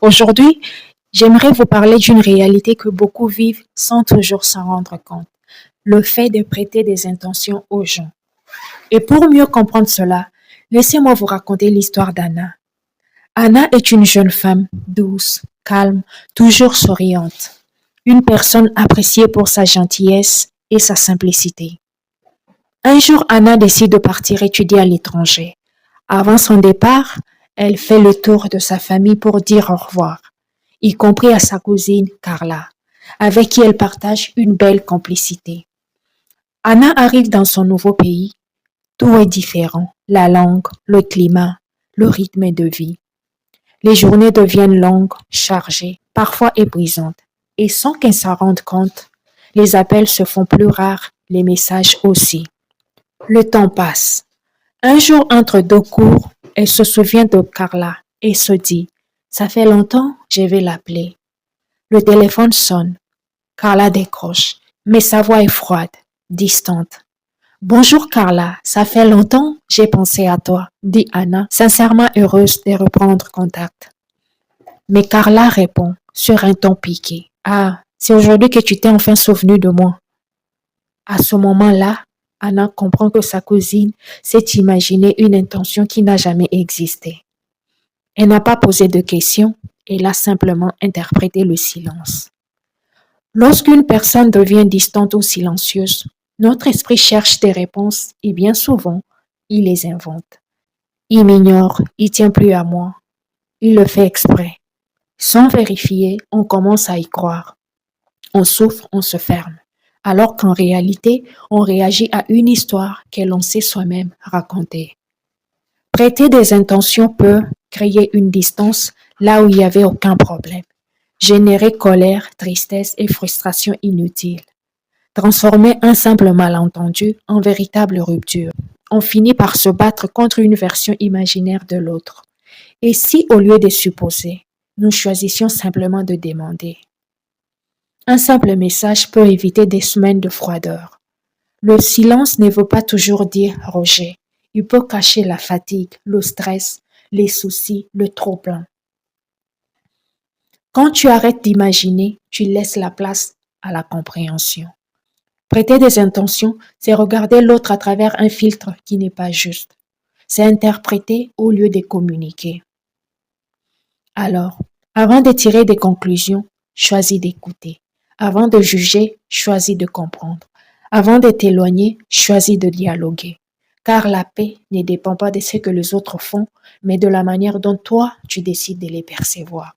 Aujourd'hui, j'aimerais vous parler d'une réalité que beaucoup vivent sans toujours s'en rendre compte, le fait de prêter des intentions aux gens. Et pour mieux comprendre cela, laissez-moi vous raconter l'histoire d'Anna. Anna est une jeune femme douce, calme, toujours souriante. Une personne appréciée pour sa gentillesse et sa simplicité. Un jour, Anna décide de partir étudier à l'étranger. Avant son départ, elle fait le tour de sa famille pour dire au revoir, y compris à sa cousine Carla, avec qui elle partage une belle complicité. Anna arrive dans son nouveau pays. Tout est différent, la langue, le climat, le rythme de vie. Les journées deviennent longues, chargées, parfois épuisantes. Et sans qu'elle s'en rende compte, les appels se font plus rares, les messages aussi. Le temps passe. Un jour, entre deux cours, elle se souvient de Carla et se dit, ça fait longtemps, je vais l'appeler. Le téléphone sonne. Carla décroche, mais sa voix est froide, distante. Bonjour Carla, ça fait longtemps, j'ai pensé à toi, dit Anna, sincèrement heureuse de reprendre contact. Mais Carla répond, sur un ton piqué. Ah, c'est aujourd'hui que tu t'es enfin souvenu de moi. À ce moment-là, Anna comprend que sa cousine s'est imaginé une intention qui n'a jamais existé. Elle n'a pas posé de questions, elle a simplement interprété le silence. Lorsqu'une personne devient distante ou silencieuse, notre esprit cherche des réponses et bien souvent, il les invente. Il m'ignore, il tient plus à moi. Il le fait exprès. Sans vérifier, on commence à y croire. On souffre, on se ferme. Alors qu'en réalité, on réagit à une histoire que l'on sait soi-même raconter. Prêter des intentions peut créer une distance là où il n'y avait aucun problème. Générer colère, tristesse et frustration inutiles. Transformer un simple malentendu en véritable rupture. On finit par se battre contre une version imaginaire de l'autre. Et si, au lieu de supposer, nous choisissions simplement de demander? Un simple message peut éviter des semaines de froideur. Le silence ne veut pas toujours dire rejet. Il peut cacher la fatigue, le stress, les soucis, le trop-plein. Quand tu arrêtes d'imaginer, tu laisses la place à la compréhension. Prêter des intentions, c'est regarder l'autre à travers un filtre qui n'est pas juste. C'est interpréter au lieu de communiquer. Alors, avant de tirer des conclusions, choisis d'écouter. Avant de juger, choisis de comprendre. Avant de t'éloigner, choisis de dialoguer. Car la paix ne dépend pas de ce que les autres font, mais de la manière dont toi, tu décides de les percevoir.